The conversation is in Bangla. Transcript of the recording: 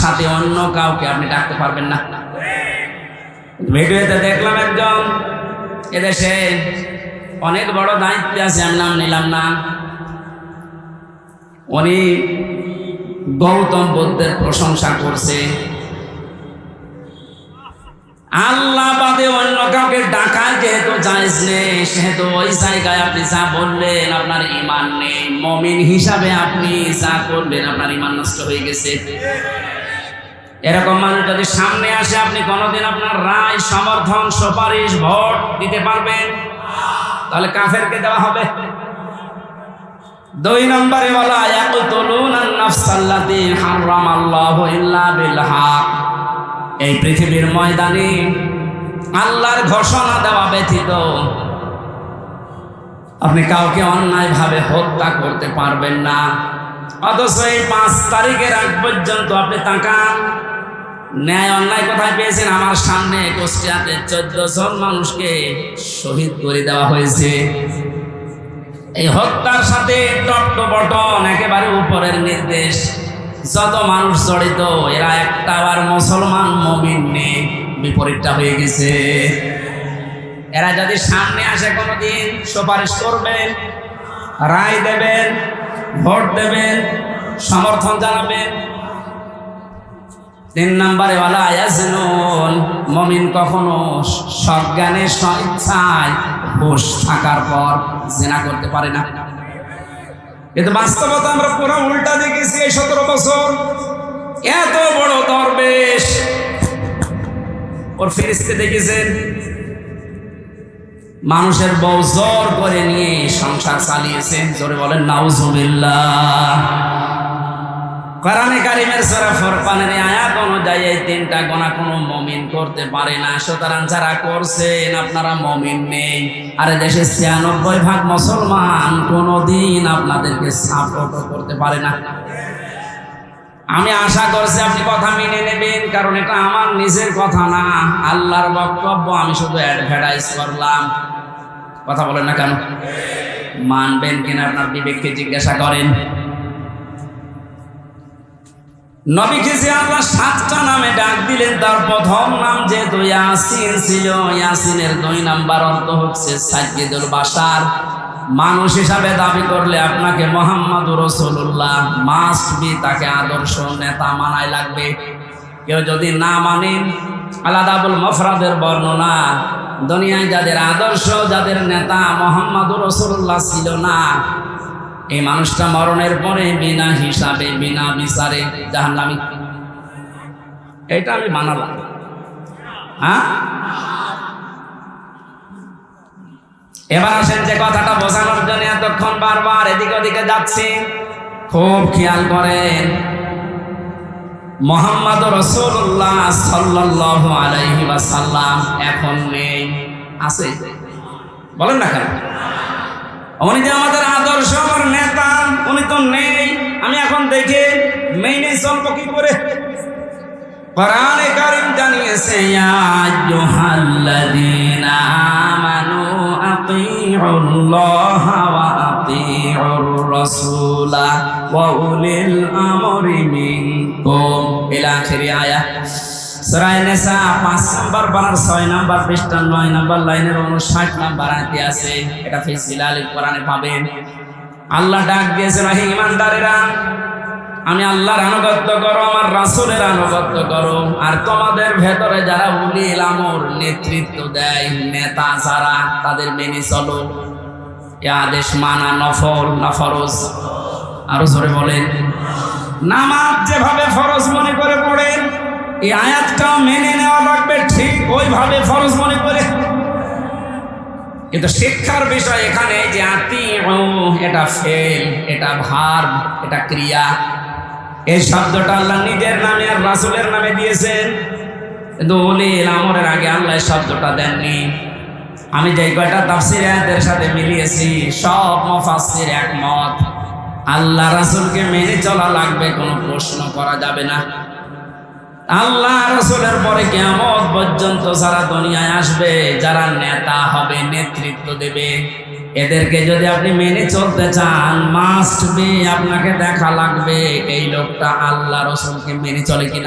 সাথে অন্য কাউকে আপনি ডাকতে পারবেন না। ভিডিওতে দেখলাম একজন এদেশে অনেক বড় দায়িত্বে আছে, আমি নাম নিলাম না, উনি গৌতম বুদ্ধের প্রশংসা করছে। আল্লাহ বাদে অন্য কাউকে ডাকা যেহেতু জায়েজ নেই, সেহেতু ওই জায়গায় আপনি যা বললেন আপনার ঈমান নেই। মুমিন হিসাবে আপনি যা করলেন আপনার ঈমান নষ্ট হয়ে গেছে। এরকম মানুষ যদি সামনে আসে, আপনি কোনোদিন আপনার রায়, সমর্থন, সুপারিশ, ভোট দিতে পারবেন? তাহলে কাফেরকে দেওয়া হবে। 2 নম্বরে বলা ইয়াকুতুলুনান নাফসাল্লাতী হারামাল্লাহু ইল্লা বিল হক। এই পৃথিবীর ময়দানে আল্লাহর ঘোষণা দেওয়া ব্যতীত আপনি কাউকে অন্যায়ভাবে হত্যা করতে পারবেন না। অথচ এই 5 তারিখের আগ পর্যন্ত আপনি তাকান, ন্যায় অন্যায় কোথায় পেয়েছেন? আমার সামনে কুষ্টিয়াতে 14 জন মানুষকে শহীদ করে দেওয়া হয়েছে। এই হত্যার সাথে টপ টু বটন একেবারে উপরের নির্দেশ, যত মানুষ জড়িত এরা একটা আর মুসলমান মুমিন নেই, বিপরীতটা হয়ে গেছে। এরা যদি সামনে আসে কোনোদিন সুপারিশ করবেন, রায় দেবেন, ভোট দেবেন, সমর্থন জানাবেন। 3 নম্বরে ওয়ালা ইয়াজনুন, মুমিন কখনো সজ্ঞানে স্বেচ্ছায় হুঁশ থাকার পর জিনা করতে পারে না। কিন্তু বাস্তবতা আমরা পুরো উল্টা দেখেছি। এই 17 বছর এত বড় দরবেশ, ওর ফেরেশতা দেখেছেন মানুষের বউ জোর করে নিয়ে সংসার চালিয়েছেন। জোরে বলেন নাউজুবিল্লাহ। কোরআনে কারিমের সূরা ফুরকানের আয়াত অনুযায়ী এই 3টা গুনাহ কোনো মুমিন করতে পারে না। সুতরাং যারা করছেন আপনারা মুমিন নেই। আর দেশে 96% মুসলমান কোনোদিন আপনাদেরকে সাপোর্ট করতে পারে না। আমি আশা করছি আপনি কথা মেনে নেবেন, কারণ এটা আমার নিজের কথা না, আল্লাহর বক্তব্য। আমি শুধু অ্যাডভার্টাইজ করলাম। কথা বলেন না কেন? মানবেন কিনা আপনার বিবেককে জিজ্ঞাসা করেন। নবীকে যে আল্লাহ 7টা নামে ডাক দিলেন, তার প্রথম নাম যেহেতু ইয়াসিন ছিল, ইয়াসিনের 2 নাম্বার অর্থ হচ্ছে সাইয়্যিদুল বাশার। মানুষ হিসাবে দাবি করলে আপনাকে মুহাম্মাদুর রাসূলুল্লাহ মাস্ট বি, তাকে আদর্শ নেতা মানাই লাগবে। কেউ যদি না মানেন, আলাদাবুল মুফরাদের বর্ণনা, দুনিয়ায় যাদের আদর্শ, যাদের নেতা মুহাম্মাদুর রাসূলুল্লাহ ছিল না, এই মানুষটা মরণের পরে বিনা হিসাবে, বিনা বিচারে জাহান্নামী। এটা আমি মানালাম। হ্যাঁ, এবার আসেন যে কথাটা বোঝানোর জন্য এতক্ষণ বারবার এদিকে ওদিকে যাচ্ছি, খুব খেয়াল করেন। মুহাম্মাদুর রাসূলুল্লাহ সাল্লাল্লাহু আলাইহি ওয়াসাল্লাম এখন নেই, আছে? বলেন না কেন? উনি যে আমাদের আদর্শ, আমার নেতা, উনি তো নেই। আমি এখন দেখে মেনে চলবো কি করে? কোরআনে কারীম জানিয়েছে, ইয়া আইয়ুহাল্লাযীনা আমানু আতিউল্লাহা ওয়া আতিউর রাসূলা ওয়া উলিল আমরি মিনকুম ইলা আখিরি আয়াত। সূরা নিসা 5 নম্বর পারার 6 নম্বর পৃষ্ঠা 9 নম্বর লাইনের 59 নম্বর আয়াতে আছে। এটা ফি জিলালিল কোরআনে পাবেন। আল্লাহ ডাক দিয়েছেন, হে ঈমানদারেরা, আমি আল্লাহর আনুগত্য করো, আমার রাসূলের আনুগত্য করো, আর তোমাদের ভেতরে যারা উলিল আমর, নেতৃত্ব দেয়, নেতা যারা, তাদের মেনে চলো। এই আদেশ মানা নফল না ফরজ? আরো জোরে বলেন। নামাজ যেভাবে ফরজ মনে করে পড়েন, এই আয়াতটাও মেনে নেওয়া লাগবে ঠিক ওইভাবে ফরজ মনে করে। কিন্তু শিক্ষার বিষয় এখানে যে আতিউ, এটা ফেল, এটা ভার্ব, এটা ক্রিয়া। এই শব্দটা আল্লাহ নিজের নামে আর রাসূলের নামে দিয়েছেন, কিন্তু উলিল আমরের আগে আল্লাহ এই শব্দটা দেননি। আমি যে কয়টা তাফসীর আয়াতের সাথে মিলিয়েছি, সব মুফাসসির একমত, আল্লাহ রাসূলকে মেনে চলা লাগবে, কোনো প্রশ্ন করা যাবে না। আল্লাহ রাসূলের পরে কিয়ামত পর্যন্ত যারা দুনিয়ায় আসবে, যারা নেতা হবে, নেতৃত্ব দেবে, এদেরকে যদি আপনি মেনে চলতে চান, মাস্ট বি আপনাকে দেখা লাগবে এই লোকটা আল্লাহ রাসূলকে মেনে চলে কিনা।